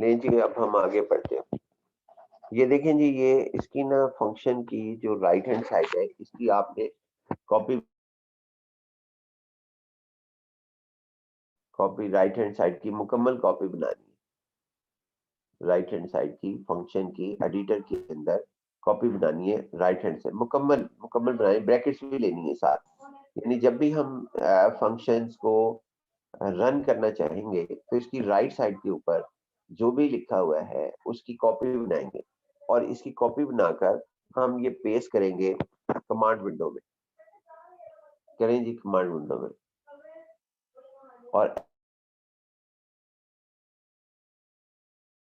नहीं जी, अब हम आगे बढ़ते हैं। ये देखें जी, ये इसकी ना फंक्शन की जो राइट हैंड साइड है, इसकी आपने copy copy right hand side की मुकम्मल कॉपी बनानी है। राइट हैंड साइड की फंक्शन की एडिटर के अंदर कॉपी बनानी है, राइट हैंड से मुकम्मल मुकम्मल बनानी है, ब्रैकेट्स भी लेनी है साथ। यानी जब भी हम फंक्शंस को रन करना चाहेंगे तो इसकी राइट साइड के ऊपर जो भी लिखा हुआ है उसकी कॉपी बनाएंगे, और इसकी कॉपी बनाकर हम ये पेस्ट करेंगे कमांड विंडो में। करें जी कमांड विंडो में, और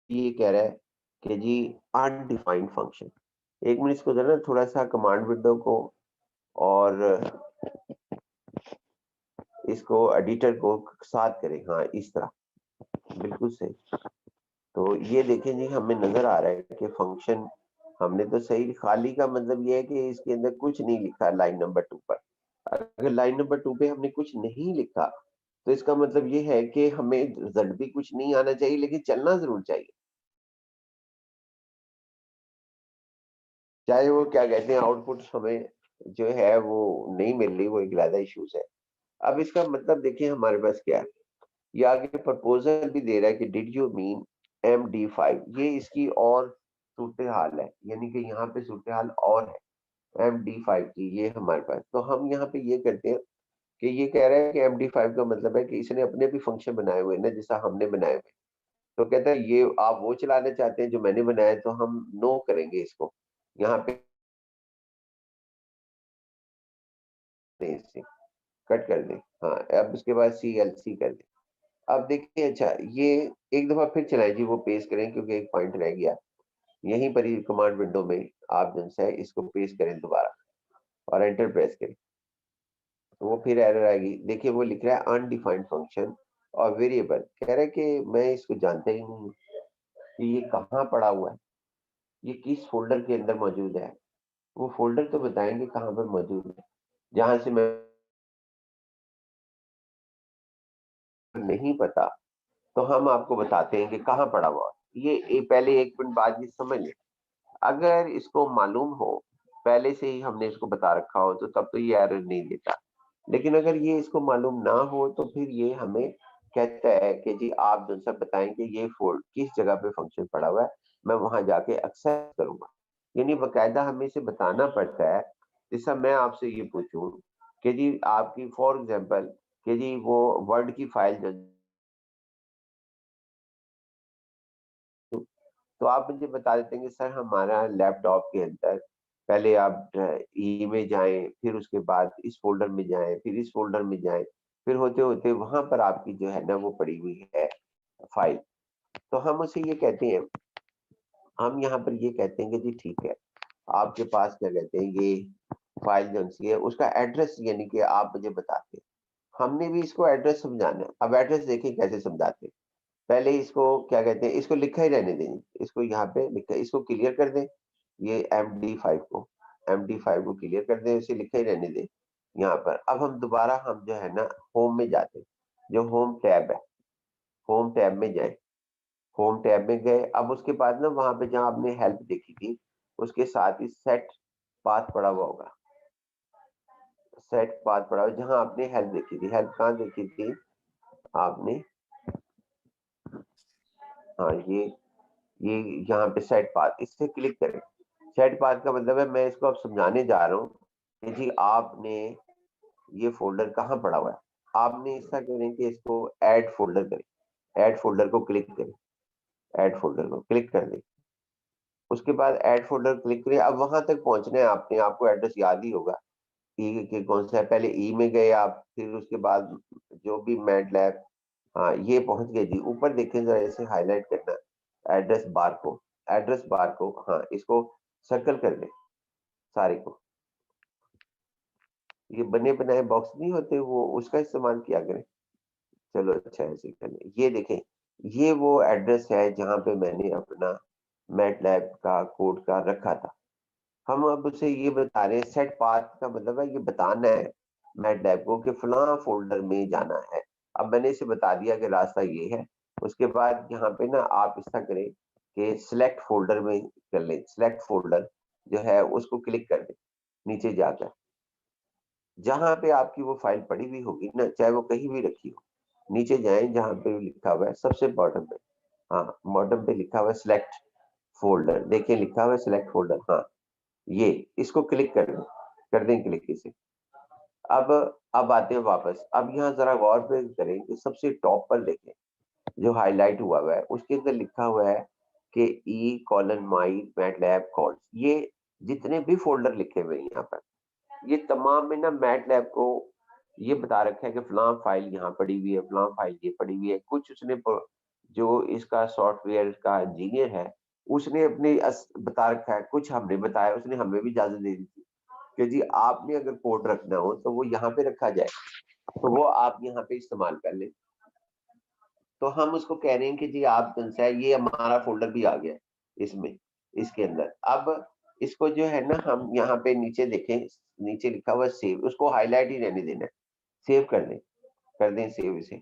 ये कह रहा है कि जी अनडिफाइंड फंक्शन। एक मिनट, इसको जरा थोड़ा सा कमांड विंडो को और इसको एडिटर को साथ करें। हाँ, इस तरह बिल्कुल सही। तो ये देखें जी, हमें नजर आ रहा है कि फंक्शन हमने तो सही, खाली का मतलब ये है कि इसके अंदर कुछ नहीं लिखा लाइन नंबर 2 पर। अगर लाइन नंबर 2 पे हमने कुछ नहीं लिखा तो इसका मतलब ये है कि हमें रिजल्ट भी कुछ नहीं आना चाहिए, लेकिन चलना जरूर चाहिए। चाहे वो क्या कहते हैं, आउटपुट हमें जो है वो नहीं मिल रही, वो एक ज्यादा इश्यूज है। अब इसका मतलब देखिए हमारे पास क्या है। ये आगे प्रपोजल भी दे रहा है कि डिड यू मीन MD5। ये इसकी और सूरत हाल है, यानी कि यहाँ पे सूरत हाल और है MD5 की। ये हमारे पास, तो हम यहाँ पे ये करते हैं कि ये कह रहा है कि MD5 का मतलब है कि इसने अपने भी फंक्शन बनाए हुए हैं ना, जैसा हमने बनाए हुए। तो कहता है ये आप वो चलाना चाहते हैं जो मैंने बनाया है, तो हम नो करेंगे इसको यहाँ पे, इसे कट कर दें। हाँ, अब उसके बाद CLC कर दें। अब देखिए, अच्छा ये एक दफा फिर चलाएं जी, वो पेस्ट करें क्योंकि एक पॉइंट रह गया। यहीं पर ही कमांड विंडो में आप जो है इसको पेस्ट करें दोबारा और एंटर प्रेस करें, तो वो फिर एरर आएगी। देखिए वो लिख रहा है अनडिफाइंड फंक्शन और वेरिएबल। कह रहा है कि मैं इसको जानता ही नहीं कि ये कहाँ पड़ा हुआ है, ये किस फोल्डर के अंदर मौजूद है। वो फोल्डर तो बताएंगे कहाँ पर मौजूद है, जहां से मैं नहीं पता तो हम आपको बताते हैं कि कहाँ पड़ा हुआ है। ये पहले एक मिनट बाद ये समझ लें। अगर इसको मालूम हो, पहले से ही हमने इसको बता रखा हो, तो तब तो ये एरर नहीं देता। लेकिन अगर ये इसको मालूम ना हो तो फिर ये हमें कहता है कि जी आप जो सब बताएं कि ये फोल्ड किस जगह पे फंक्शन पड़ा हुआ है, मैं वहां जाके एक्सेस करूंगा। यानी बकायदा हमें इसे बताना पड़ता है। जैसा मैं आपसे ये पूछूं कि जी आपकी फॉर एग्जांपल कि जी वो वर्ड की फाइल जो, तो आप मुझे बता देते हैं कि सर हमारा लैपटॉप के अंदर पहले आप ई में जाएं, फिर उसके बाद इस फोल्डर में जाएं, फिर इस फोल्डर में जाएं, फिर होते होते वहां पर आपकी जो है ना वो पड़ी हुई है फाइल। तो हम उसे ये कहते हैं, हम यहाँ पर ये कहते हैं कि जी ठीक है, आपके पास क्या कहते हैं ये फाइल जो सी है उसका एड्रेस, यानी कि आप मुझे बताते हैं। हमने भी इसको एड्रेस समझाना है। अब एड्रेस देखें कैसे समझाते हैं। पहले इसको क्या कहते हैं, इसको लिखा ही रहने दें, इसको यहाँ पे लिखा, इसको क्लियर कर दें। ये MD5 को क्लियर कर दें, इसे लिखा ही रहने दें यहाँ पर। अब हम दोबारा हम जो है ना होम में जाते हैं, जो होम टैब है, होम टैब में जाए। होम टैब में गए, अब उसके बाद ना वहां पे जहाँ आपने हेल्प देखी थी उसके साथ ही सेट पाथ पड़ा हुआ होगा। सेट पाथ पड़ा हुआ, जहाँ आपने हेल्प देखी थी। हेल्प कहाँ देखी थी आपने? हाँ, ये यहाँ पे सेट पाथ, इससे क्लिक करें। सेट पाथ का मतलब है, मैं इसको अब समझाने जा रहा हूँ कि जी आपने ये फोल्डर कहाँ पड़ा हुआ है। आपने ऐसा करें कि इसको ऐड फोल्डर करें, ऐड फोल्डर को क्लिक करें, ऐड फोल्डर को क्लिक कर दें। उसके बाद ऐड फोल्डर क्लिक करें। अब वहां तक पहुंचना है आपने, आपको एड्रेस याद ही होगा ई के कौन सा है। पहले ई में गए आप, फिर उसके बाद जो भी मैट लैब, हाँ ये पहुंच गए जी। ऊपर देखें जरा, ऐसे हाईलाइट करना एड्रेस बार को, एड्रेस बार को, हाँ इसको सर्कल कर दें सारे को। ये बने बनाए बॉक्स नहीं होते, वो उसका इस्तेमाल किया करें। चलो अच्छा है, ऐसे कर लें। ये देखें, ये वो एड्रेस है जहां पे मैंने अपना मैटलैब का कोड का रखा था। हम अब उसे ये बता रहे हैं, सेट पाथ का मतलब है ये बताना है मैटलैब को कि फलां फोल्डर में जाना है। अब मैंने इसे बता दिया कि रास्ता ये है, उसके बाद यहाँ पे ना आप इस तरह करें कि सिलेक्ट फोल्डर में कर लें, सिलेक्ट फोल्डर जो है उसको क्लिक कर दें नीचे जाकर, जहां पे आपकी वो फाइल पड़ी हुई होगी ना, चाहे वो कहीं भी रखी हो, नीचे जाएं जहां पे लिखा हुआ है सबसे बॉटम पे, हाँ बॉटम पे लिखा हुआ है सिलेक्ट फोल्डर, देखिए लिखा हुआ है सिलेक्ट फोल्डर, हाँ ये इसको क्लिक कर दें क्लिक इसे। अब आते हैं वापस, अब यहाँ जरा गौर पे करें कि सबसे टॉप पर देखें जो हाईलाइट हुआ है उसके अंदर लिखा हुआ है कि E:my MATLAB कॉल्स, ये जितने भी फोल्डर लिखे हुए हैं यहाँ पर, ये तमाम में ना मैटलैब को ये बता रखा है कि फलां फाइल यहाँ पड़ी हुई है, फलां फाइल ये पड़ी हुई है। कुछ उसने जो इसका सॉफ्टवेयर का इंजीनियर है उसने अपने बता रखा है, कुछ हमने बताया, उसने हमें भी इजाजत दे दी थी कि जी आपने अगर कोड रखना हो तो वो यहाँ पे रखा जाए, तो वो आप यहाँ पे इस्तेमाल कर लें। तो हम उसको कह रहे हैं कि जी आप कौन-सा है, ये हमारा फोल्डर भी आ गया इसमें, इसके अंदर। अब इसको जो है ना हम यहाँ पे नीचे देखें, नीचे लिखा हुआ है सेव, उसको हाईलाइट ही रहने देना है, सेव कर दें सेव इसे।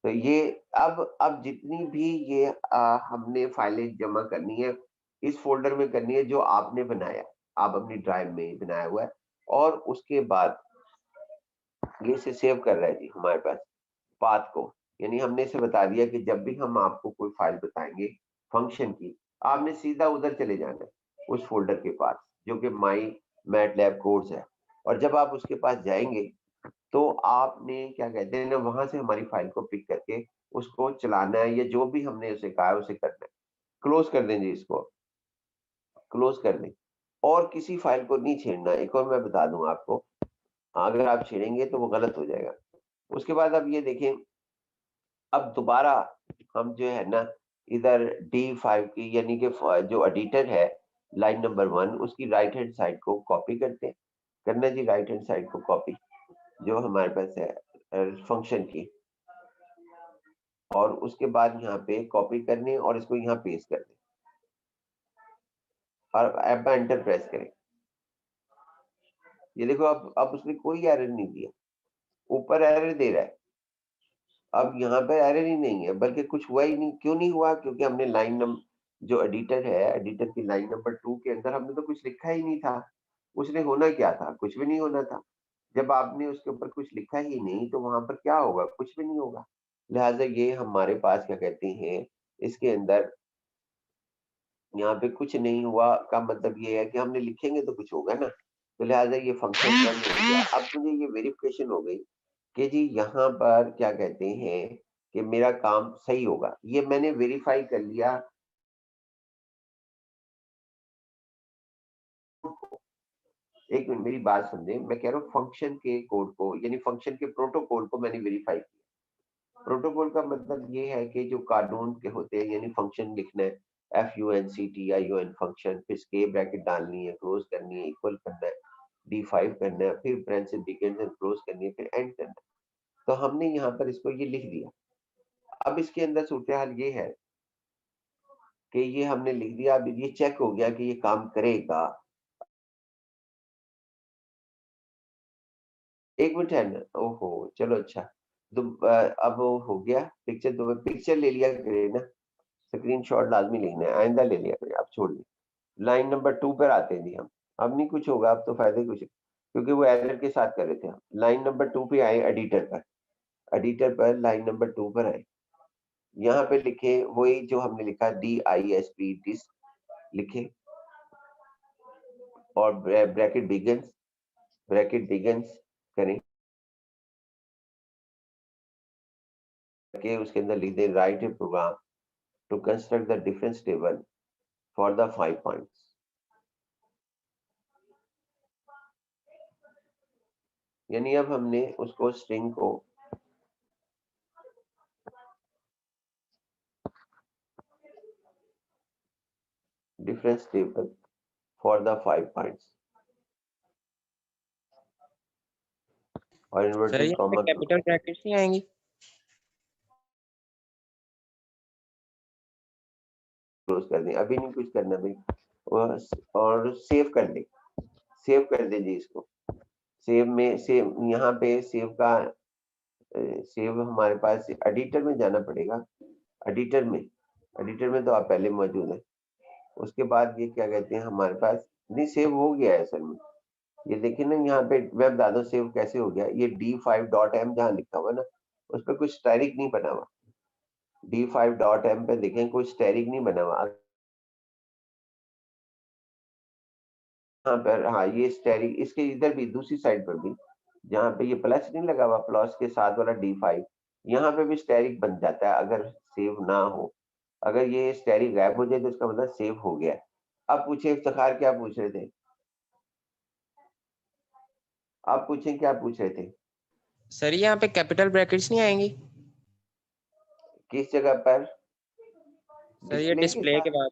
तो ये अब जितनी भी ये हमने फाइलें जमा करनी है, इस फोल्डर में करनी है जो आपने बनाया, आप अपनी ड्राइव में बनाया हुआ है, और उसके बाद ये इसे सेव कर रहा है जी हमारे पास पाथ को, यानी हमने इसे बता दिया कि जब भी हम आपको कोई फाइल बताएंगे फंक्शन की, आपने सीधा उधर चले जाना है उस फोल्डर के पास जो कि माई मैटलैब कोड्स है, और जब आप उसके पास जाएंगे तो आपने क्या कहते हैं ना वहां से हमारी फाइल को पिक करके उसको चलाना है, या जो भी हमने उसे कहा है उसे करना है। क्लोज कर दें जी, इसको क्लोज कर दें, और किसी फाइल को नहीं छेड़ना। एक और मैं बता दूं आपको, अगर आप छेड़ेंगे तो वो गलत हो जाएगा। उसके बाद अब ये देखें, अब दोबारा हम जो है ना इधर D5 की यानी कि जो एडिटर है लाइन नंबर 1 उसकी राइट हैंड साइड को कॉपी करते हैं, करना जी राइट हैंड साइड को कॉपी जो हमारे पास है फंक्शन की, और उसके बाद यहाँ पे कॉपी करने और इसको यहाँ पेस्ट कर दें, और अब एंटर प्रेस करें। ये देखो अब उसने कोई एरर नहीं दिया, ऊपर एरर दे रहा है, अब यहाँ पे एरर ही नहीं है, बल्कि कुछ हुआ ही नहीं। क्यों नहीं हुआ? क्योंकि हमने लाइन नंबर जो एडिटर है, एडिटर की लाइन नंबर 2 के अंदर हमने तो कुछ लिखा ही नहीं था। उसने होना क्या था? कुछ भी नहीं होना था। जब आपने उसके ऊपर कुछ लिखा ही नहीं तो वहां पर क्या होगा? कुछ भी नहीं होगा। लिहाजा ये हमारे पास क्या कहते हैं, इसके अंदर यहाँ पे कुछ नहीं हुआ का मतलब ये है कि हमने लिखेंगे तो कुछ होगा ना, तो लिहाजा ये फंक्शन रन हो गया। अब मुझे ये वेरिफिकेशन हो गई कि जी यहाँ पर क्या कहते हैं कि मेरा काम सही होगा, ये मैंने वेरीफाई कर लिया। एक मिनट मेरी बात समझे, मैं कह रहा हूँ फंक्शन के कोड को यानी फंक्शन के प्रोटोकॉल को मैंने वेरीफाई किया। प्रोटोकॉल का मतलब ये है कि जो कानून के होते हैं, यानी फंक्शन लिखना है, FUNCTION फंक्शन, फिर स्केप ब्रैकेट डालनी है, क्लोज करनी है, इक्वल करना है, D5 करना है, फिर ब्रेंचेस बिगिन एंड क्लोज करनी है, फिर एंड करना है। तो हमने यहाँ पर इसको ये लिख दिया। अब इसके अंदर सूरत हाल ये है कि ये हमने लिख दिया, अब ये चेक हो गया कि ये काम करेगा। एक मिनट है ना, ओहो चलो अच्छा। तो अब वो हो गया, पिक्चर तो पिक्चर ले लिया करे ना, स्क्रीनशॉट लाजमी लिखना है, आइंदा ले लिया करे, अब छोड़ दिया। लाइन नंबर 2 पर आते हैं जी हम। अब नहीं कुछ होगा, अब तो फायदे कुछ, क्योंकि वो एरर के साथ कर रहे थे हम। लाइन नंबर 2 पे आए, एडिटर पर, एडिटर पर लाइन नंबर 2 पर आए, यहाँ पे लिखे वही जो हमने लिखा DISP डिस लिखे, और ब्रैकेट बिगिंस करें के उसके अंदर लिख दें write a program to construct the difference table for the 5 points. यानी अब हमने उसको स्ट्रिंग को difference table for the 5 points और सर इन्वर्टेड यहाँ पे कॉमा कैपिटल ब्रैकेट्स नहीं आएंगी? क्लोज कर दें, अभी नहीं कुछ करना भाई, और सेव कर दें, सेव कर दें जी इसको। सेव में सेव, यहाँ पे सेव का सेव हमारे पास एडिटर में जाना पड़ेगा, एडिटर में तो आप पहले मौजूद है। उसके बाद ये क्या कहते हैं हमारे पास, नहीं सेव हो गया है असल में। ये देखिए ना यहाँ पे, मैं बता दूं सेव कैसे हो गया। ये d5.m जहाँ लिखा हुआ है ना, उस पर कुछ स्टैटिक नहीं बना हुआ। d5.m पे देखें कोई स्टैटिक नहीं बना हुआ यहाँ पर। हाँ ये स्टैटिक, इसके इधर भी दूसरी साइड पर भी जहाँ पे ये प्लस नहीं लगा हुआ, प्लस के साथ वाला d5, यहाँ पे भी स्टैटिक बन जाता है अगर सेव ना हो। अगर ये स्टैटिक गायब हो जाए तो इसका मतलब सेव हो गया है। अब पूछे इफ्तिखार, क्या पूछ रहे थे आप? पूछें क्या पूछ रहे थे? सर यहाँ पे कैपिटल ब्रैकेट्स नहीं आएंगी? किस जगह पर? सर ये डिस्प्ले के डिस्प्ले के साथ?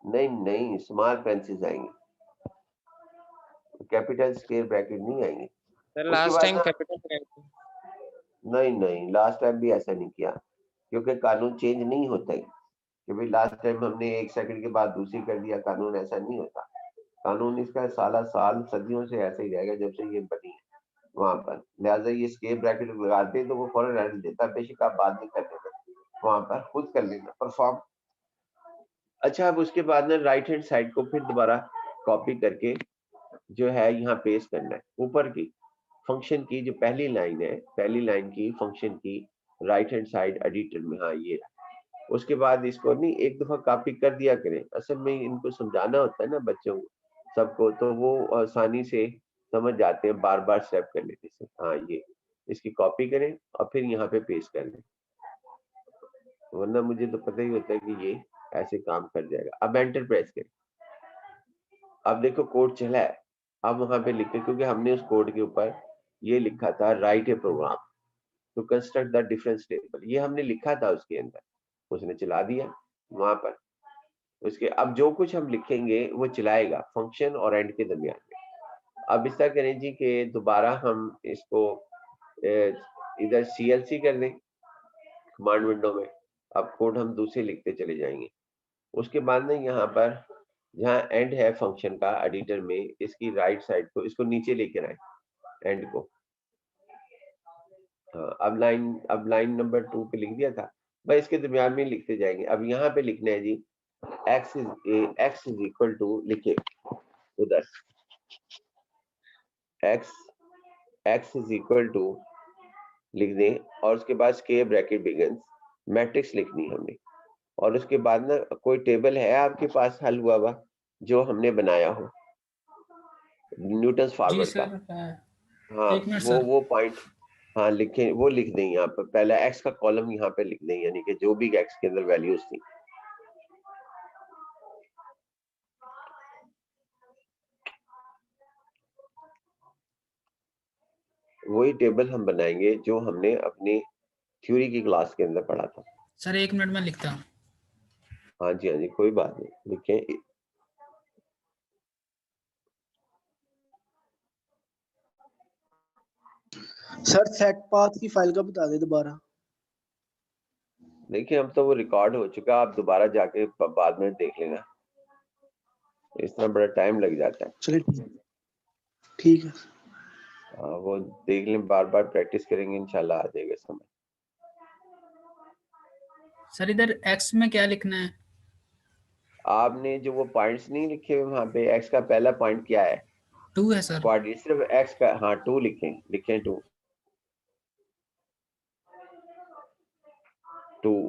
बाद। नहीं, स्मॉल पेंसिल्स आएंगे, कैपिटल स्क्वायर ब्रैकेट नहीं आएंगे। सर उसके लास्ट बाद टाइम ना, कैपिटल ब्रैकेट। नहीं लास्ट टाइम भी ऐसा नहीं किया, क्योंकि कानून चेंज नहीं होता है कि भाई लास्ट टाइम हमने 1 सेकंड के बाद दूसरी कर दिया। कानून ऐसा नहीं होता। कानून इसका साला साल सदियों से ऐसे ही रहेगा जब से ये बनी है वहां पर। लिहाजा ये स्केप ब्रैकेट लगाते हैं तो वो फौरन एरर देता है, बेशक आप बाद में कर लेना, वहां पर खुद कर लेना परफॉर्म। अच्छा, अब उसके बाद में राइट हैंड साइड को फिर दोबारा कॉपी करके जो है यहाँ पेस्ट करना है। ऊपर की फंक्शन की जो पहली लाइन है, पहली लाइन की फंक्शन की राइट हैंड साइड एडिटर में, हाँ ये। उसके बाद इसको नहीं एक दफा कॉपी कर दिया करें। असल में इनको समझाना होता है ना बच्चों को सबको, तो वो आसानी से समझ जाते हैं बार बार स्टेप कर लेने से। हाँ ये इसकी कॉपी करें और फिर यहाँ पे पेस्ट कर लें, वरना मुझे तो पता ही होता है कि ये ऐसे काम कर जाएगा। अब एंटर प्रेस करें। अब देखो कोड चला है। अब वहां पे लिखे, क्योंकि हमने उस कोड के ऊपर ये लिखा था write a program to construct the difference table, ये हमने लिखा था उसके अंदर, उसने चला दिया वहां पर। उसके अब जो कुछ हम लिखेंगे वो चलाएगा फंक्शन और एंड के दरमियान में। अब इस तरह करें जी कि दोबारा हम इसको इधर CLC कर दें कमांड विंडो में। अब कोड हम दूसरे लिखते चले जाएंगे। उसके बाद में यहाँ पर जहाँ एंड है फंक्शन का एडिटर में, इसकी राइट साइड को इसको नीचे लेकर आए एंड को। हाँ, अब लाइन नंबर 2 पे लिख दिया था, बस इसके दरमियान में लिखते जाएंगे। अब यहाँ पे लिखना है जी x इज इक्वल टू, लिखे उधर x इज इक्वल टू लिख दें, और उसके बाद स्क्वायर ब्रैकेट बिगिंस, मैट्रिक्स लिखनी है हमने। और उसके बाद ना कोई टेबल है आपके पास हल हुआ हुआ जो हमने बनाया हो न्यूटन जी फॉरवर्ड का? सर है। हाँ एक मिनट सर। वो पॉइंट, हाँ लिखें, वो लिख दें यहाँ पर। पहला x का कॉलम यहाँ पे लिख दें, यानी कि जो भी x के अंदर वैल्यूज थी। वही टेबल हम बनाएंगे जो हमने अपनी थ्योरी की क्लास के अंदर पढ़ा था। सर 1 मिनट में लिखता हूँ। हाँ जी कोई बात नहीं, लिखें। सर सेट पाथ की फाइल का बता दे दोबारा। देखिए अब तो वो रिकॉर्ड हो चुका, आप दोबारा जाके बाद में देख लेना, इतना बड़ा टाइम लग जाता है। चलिए ठीक है। वो देख लें, बार बार प्रैक्टिस करेंगे इंशाल्लाह आ जाएगा समझ। सर इधर एक्स में क्या लिखना है? आपने जो वो पॉइंट्स नहीं लिखे हुए वहां पे, x का पहला पॉइंट क्या है? 2 है सर। कोऑर्डिनेट सिर्फ x का, हाँ 2 लिखें 2।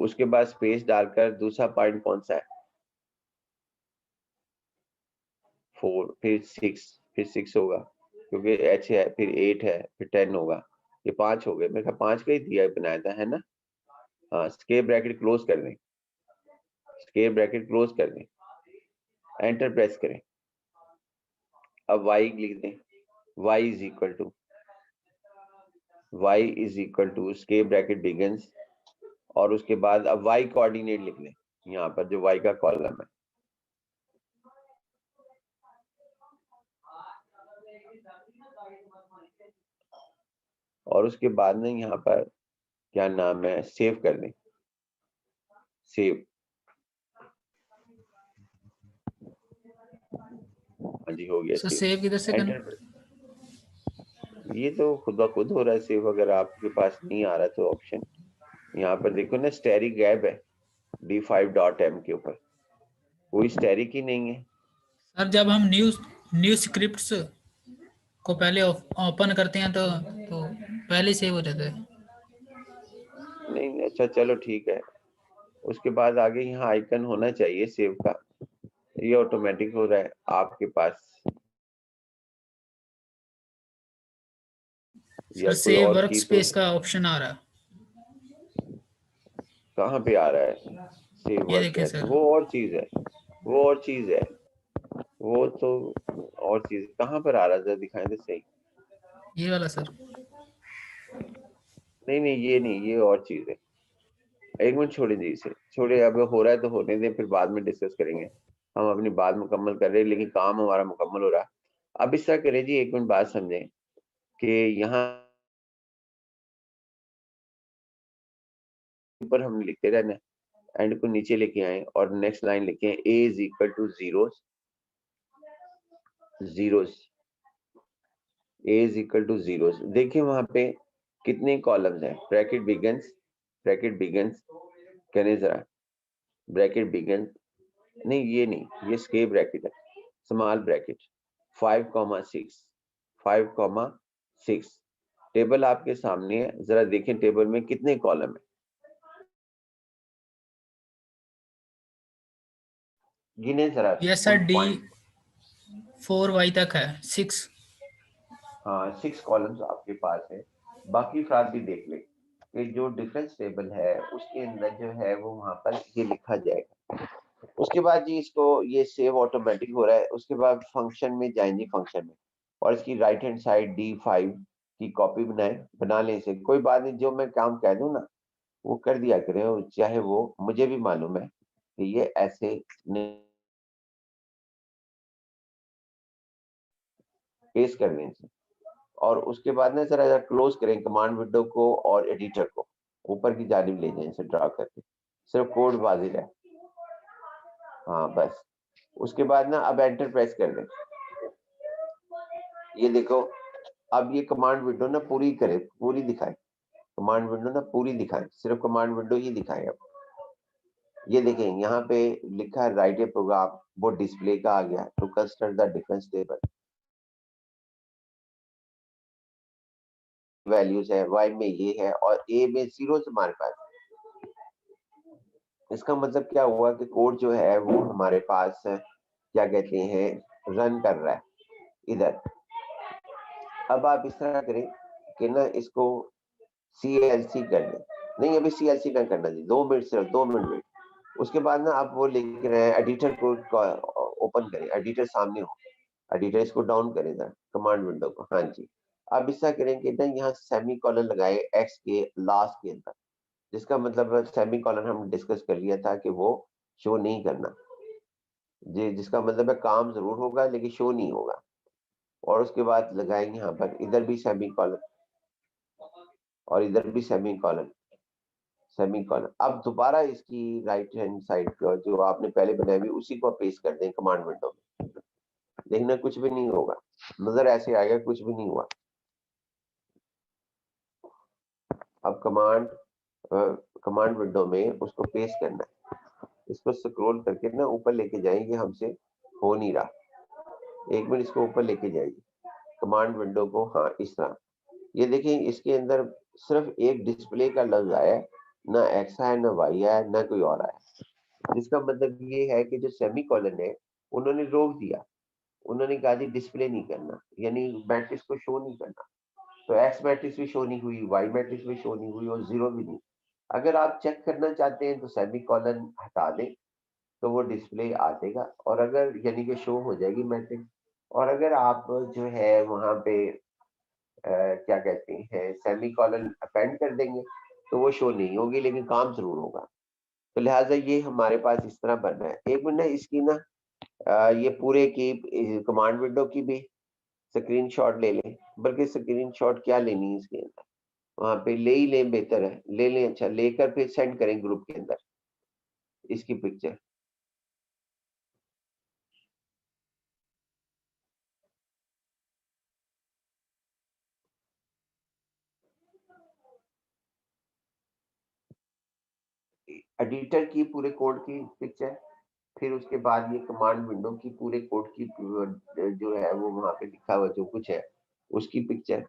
उसके बाद स्पेस डालकर दूसरा पॉइंट कौन सा है? 4, फिर 6 होगा क्योंकि h है, फिर 8 है, फिर 10 होगा, ये 5 हो गए। मेरे ख्याल 5 का ही दिया बनाया था, है ना? हाँ स्क्वायर ब्रैकेट क्लोज कर दें, स्क्वायर ब्रैकेट क्लोज कर दें, एंटर प्रेस करें। अब y लिख दें, y is equal to square bracket begins, और उसके बाद अब y कोऑर्डिनेट लिख लें यहाँ पर, जो y का कॉलम है। और उसके बाद में यहाँ पर क्या नाम है, सेव कर दें, सेव। हाँ जी हो गया सर सेव। सेव किधर से करना? एंटर, ये तो खुद ब खुद हो रहा है सेव। अगर आपके पास नहीं आ रहा तो ऑप्शन यहाँ पर देखो ना, स्टेरिक गैप है, D5.m के ऊपर, कोई स्टैरिक ही नहीं है। सर जब हम न्यू स्क्रिप्ट्स को पहले ओपन करते हैं तो पहले सेव हो जाता है। नहीं, अच्छा चलो ठीक है। उसके बाद आगे यहाँ आइकन होना चाहिए सेव का, ये ऑटोमेटिक हो रहा है आपके पास, या सर कोई सेव और वर्क की तो स्पेस का ऑप्शन आ रहा है, कहाँ पे आ रहा है? सेव ये वर्क देखें है सर। वो और चीज है, वो और चीज है, वो तो और चीज कहाँ पर आ रहा है, जरा दिखाएं तो सही। ये वाला सर। नहीं नहीं, ये नहीं, ये और चीज है। एक मिनट छोड़े जी, इसे छोड़े, अब हो रहा है तो होने दें, फिर बाद में डिस्कस करेंगे। हम अपनी बात मुकम्मल कर रहे हैं, लेकिन काम हमारा मुकम्मल हो रहा है। अब इस तरह करें जी, एक मिनट बात समझें कि यहाँ ऊपर हम लिखते रहना, एंड को नीचे लेके आए और नेक्स्ट लाइन लिखे a is equal two zeros, a is equal two zeros. देखिए वहां पे कितने कॉलम्स हैं, ब्रैकेट बिगिंस कहने जरा, ब्रैकेट बिगिंस, नहीं ये नहीं, ये स्क्वायर ब्रैकेट है, स्मॉल ब्रैकेट 5,6 टेबल आपके सामने है, जरा देखें टेबल में कितने कॉलम है, गिने जरा। यस सर, D4Y तक है, 6। हाँ 6 कॉलम्स आपके पास है। बाकी फ्राद भी देख ले कि जो डिफरेंस टेबल है उसके अंदर जो है वो वहां पर ये लिखा जाएगा। उसके बाद जी इसको ये सेव ऑटोमेटिक हो रहा है। उसके बाद फंक्शन में जाएंगे, फंक्शन में, और इसकी राइट हैंड साइड D5 की कॉपी बना लें इसे, कोई बात नहीं, जो मैं काम कह दूं ना वो कर दिया करें, चाहे वो मुझे भी मालूम है कि ये ऐसे पेस्ट कर दें इसे। और उसके बाद ना जरा क्लोज करें कमांड विंडो को और एडिटर को, ऊपर की जानिब ले जाएं इसे ड्रा करके, सिर्फ कोड वाजिल है। हाँ बस, उसके बाद ना अब एंटर प्रेस कर दें। ये देखो, अब ये कमांड विंडो ना पूरी करे, पूरी दिखाए, कमांड विंडो ना पूरी दिखाए, सिर्फ कमांड विंडो ही दिखाए। अब ये देखें यहाँ पे लिखा है राइट ए प्रोग्राम, वो डिस्प्ले का आ गया, to construct the difference table, values है, y में ये है और a में जीरो हमारे पास। इसका मतलब क्या हुआ कि कोड जो है वो हमारे पास क्या कहते हैं रन कर रहा है इधर। अब आप इस तरह करें कि ना इसको CLC कर दें, नहीं अभी CLC ना करना जी, 2 मिनट, सिर्फ 2 मिनट वेट। उसके बाद ना आप वो लिख रहे हैं, एडिटर को ओपन करें, एडिटर सामने हो, एडिटर इसको डाउन करें इधर कमांड विंडो को। हाँ जी, अब इस तरह करें कि ना यहाँ सेमी कॉलन लगाए एक्स के लास्ट के अंदर, जिसका मतलब सेमी कॉलन हम डिस्कस कर लिया था कि वो शो नहीं करना जी, जिसका मतलब है काम जरूर होगा लेकिन शो नहीं होगा। और उसके बाद लगाएंगे यहाँ पर, इधर भी सेमी कॉलन और इधर भी सेमी कॉलन, सेमी कॉलन। अब दोबारा इसकी राइट हैंड साइड का जो आपने पहले बनाई हुई उसी को पेस्ट कर दें कमांड विंडो में, देखना कुछ भी नहीं होगा, नजर ऐसे आएगा कुछ भी नहीं हुआ। अब कमांड विंडो में उसको पेस्ट करना है, इसको स्क्रॉल करके ना ऊपर लेके जाएंगे, हमसे हो नहीं रहा, एक मिनट इसको ऊपर लेके जाइए कमांड विंडो को। हाँ इस तरह, ये देखिए इसके अंदर सिर्फ एक डिस्प्ले का लफ्ज आया है, ना एक्स है ना वाई है ना कोई और आया, जिसका मतलब ये है कि जो सेमी कॉलन है उन्होंने रोक दिया, उन्होंने कहा जी डिस्प्ले नहीं करना, यानी मैट्रिक्स को शो नहीं करना। तो एक्स मैट्रिक्स भी शो नहीं हुई, वाई मैट्रिक्स भी शो नहीं हुई और जीरो भी नहीं। अगर आप चेक करना चाहते हैं तो सेमी कॉलन हटा दें तो वो डिस्प्ले आ जाएगा, और अगर यानी कि शो हो जाएगी मैट्रिक्स। और अगर आप जो है वहां पे क्या कहते हैं सेमी कॉलन अपेंड कर देंगे तो वो शो नहीं होगी लेकिन काम जरूर होगा। तो लिहाजा ये हमारे पास इस तरह बनना है। एक मिनट इसकी ना ये पूरे की कमांड विंडो की भी स्क्रीनशॉट ले लें, बल्कि स्क्रीनशॉट क्या लेनी है इसके अंदर, वहां पे ले ही लें, बेहतर है ले लें। अच्छा लेकर फिर सेंड करें ग्रुप के अंदर इसकी पिक्चर। एडिटर की पूरे कोड की पिक्चर, फिर उसके बाद ये कमांड विंडो की पूरे कोड की जो है वो वहां पे लिखा हुआ जो कुछ है उसकी पिक्चर,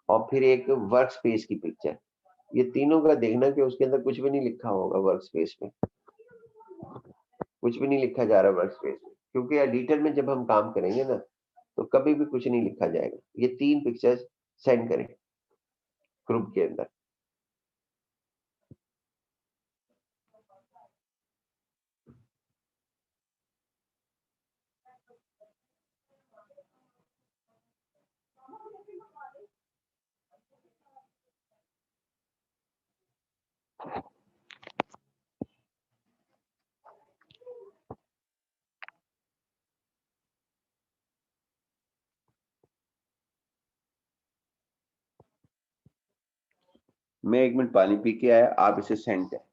और फिर एक वर्क स्पेस की पिक्चर। ये तीनों का देखना कि उसके अंदर कुछ भी नहीं लिखा होगा वर्क स्पेस में, कुछ भी नहीं लिखा जा रहा वर्क स्पेस में, क्योंकि एडिटर में जब हम काम करेंगे ना तो कभी भी कुछ नहीं लिखा जाएगा। ये 3 पिक्चर्स सेंड करें ग्रुप के अंदर। मैं 1 मिनट पानी पी के आया, आप इसे सेंड करें।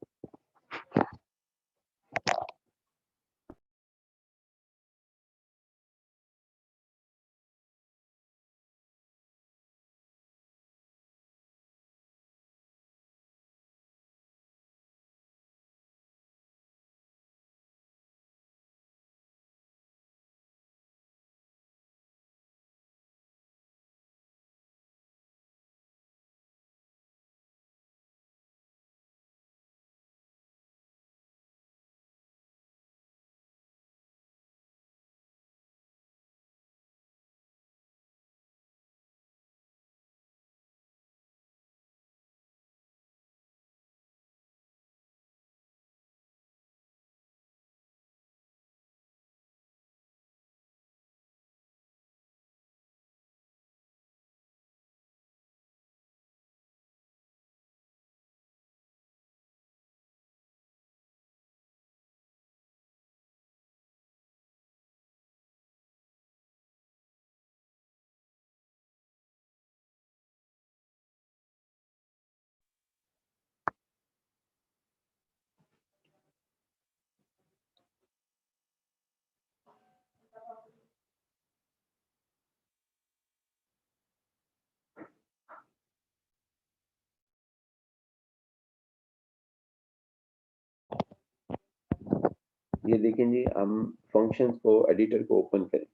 ये देखें जी, हम फंक्शंस को एडिटर को ओपन करें,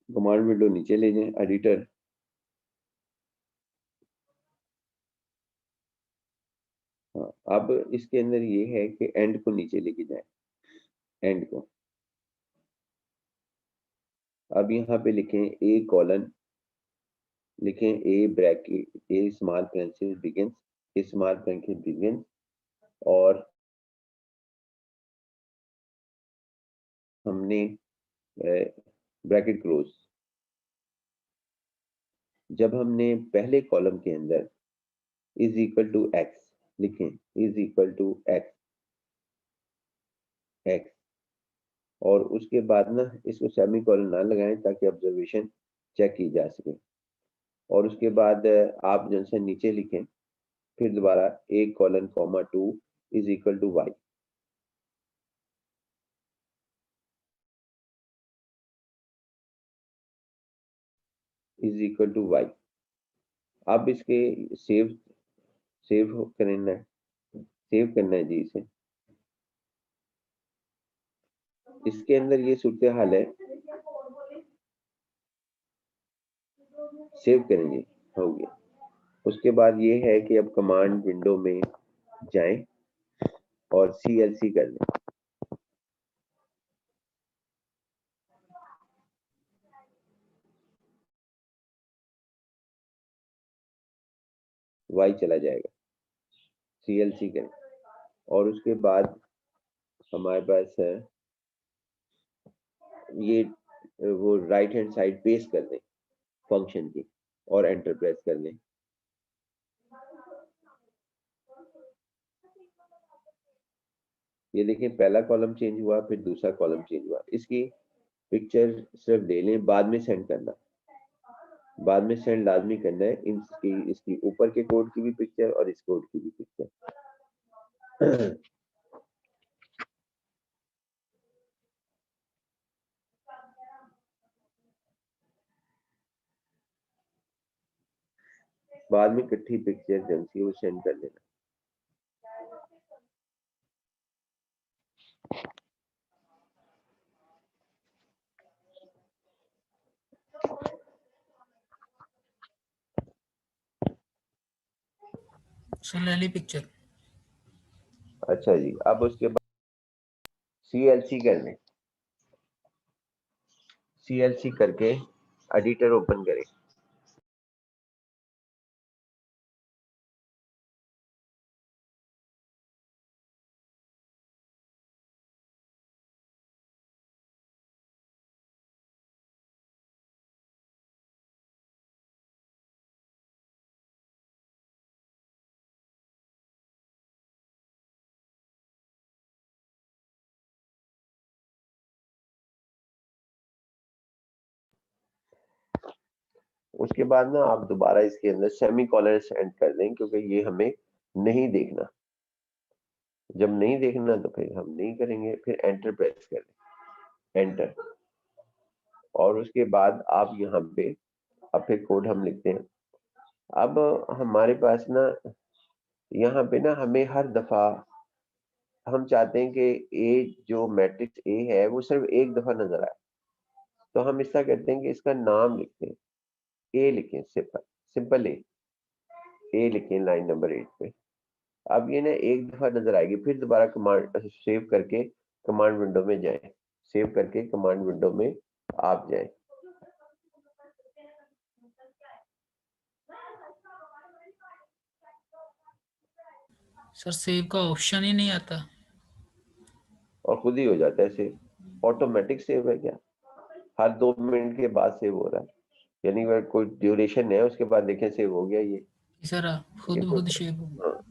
कमांड विंडो नीचे ले जाएं, एडिटर, हाँ, अब इसके अंदर ये है कि एंड को नीचे लेके जाएं, एंड को। अब यहाँ पे लिखें ए कॉलन, लिखें A bracket, A small parentheses begins, A small parentheses begins, और हमने ब्रैकेट क्लोज। जब हमने पहले कॉलम के अंदर इज इक्वल टू एक्स लिखें, is equal to X, X, और उसके बाद ना इसको सेमी कॉलन ना लगाएं ताकि ऑब्जर्वेशन चेक की जा सके, और उसके बाद आप जो से नीचे लिखें, फिर दोबारा A colon comma 2 is equal to Y. Is equal to Y. अब इसके सेव करना है, सेव करना है जी इसे। इसके अंदर ये सूरत हाल है, सेव करेंगे, हो गया। उसके बाद ये है कि अब कमांड विंडो में जाएं और CLC कर लें। वाई चला जाएगा, CLC करें, और उसके बाद हमारे पास है ये वो राइट हैंड साइड पेस्ट कर दें फंक्शन की, और एंटर प्रेस कर लें। ये देखें, पहला कॉलम चेंज हुआ, फिर दूसरा कॉलम चेंज हुआ। इसकी पिक्चर सिर्फ ले लें, बाद में सेंड करना, बाद में सेंड लाजमी करना है। इसकी ऊपर के कोड की भी पिक्चर और इस कोड की भी पिक्चर। बाद में इकट्ठी पिक्चर जब सी वो सेंड कर देना। Salary picture. अच्छा जी, अब उसके बाद CLC कर लें। CLC करके एडिटर ओपन करें। उसके बाद ना आप दोबारा इसके अंदर सेमी कॉलर सेंड कर दें, क्योंकि ये हमें नहीं देखना। जब नहीं देखना तो फिर हम नहीं करेंगे। फिर एंटर प्रेस कर दें, एंटर। और उसके बाद आप यहाँ पे अब फिर कोड हम लिखते हैं। अब हमारे पास ना यहाँ पे ना हमें हर दफा हम चाहते हैं कि ए जो मैट्रिक्स ए है वो सिर्फ एक दफा नजर आए। तो हम ऐसा करते हैं कि इसका नाम लिखते हैं, ए लिखें, सिंपल सिंपल ए लिखें लाइन नंबर 8 पे। अब ये ना एक दफा नजर आएगी। फिर दोबारा कमांड सेव करके कमांड विंडो में जाएं। सेव करके कमांड विंडो में आप जाएं। सर सेव का ऑप्शन ही नहीं आता। और खुद ही हो जाता है सेव। ऑटोमेटिक सेव है क्या? हर 2 मिनट के बाद सेव हो रहा है। यानी अगर कोई ड्यूरेशन है उसके बाद देखें सेव हो गया ये। सर ये खुद तो खुद शेप हो। हाँ,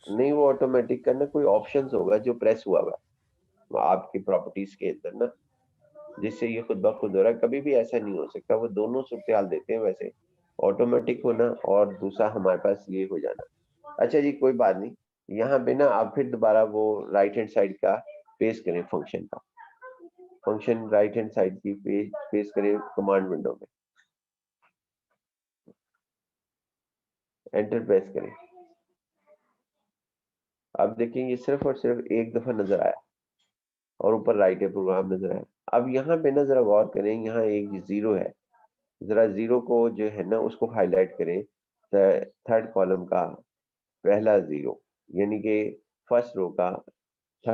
नहीं वो ऑटोमेटिक का ना कोई ऑप्शन होगा जो प्रेस हुआ हुआ आपकी प्रॉपर्टीज के अंदर ना, जिससे ये खुद ब खुद हो रहा है। कभी भी ऐसा नहीं हो सकता। वो दोनों सूरत हाल देते हैं वैसे, ऑटोमेटिक होना और दूसरा हमारे पास ये हो जाना। अच्छा जी, कोई बात नहीं। यहाँ पे ना आप फिर दोबारा वो राइट हैंड साइड का पेस्ट करें, फंक्शन का फंक्शन राइट हैंड साइड की पेस्ट करें कमांड विंडो में, एंटर प्रेस करें। अब देखें ये सिर्फ और सिर्फ एक दफा नजर आया और ऊपर राइट है प्रोग्राम नजर आया। अब यहाँ पे ना जरा गौर करें, यहाँ एक जीरो है। जरा जीरो को जो है ना उसको हाईलाइट करें। थर्ड कॉलम का पहला जीरो, यानी कि फर्स्ट रो का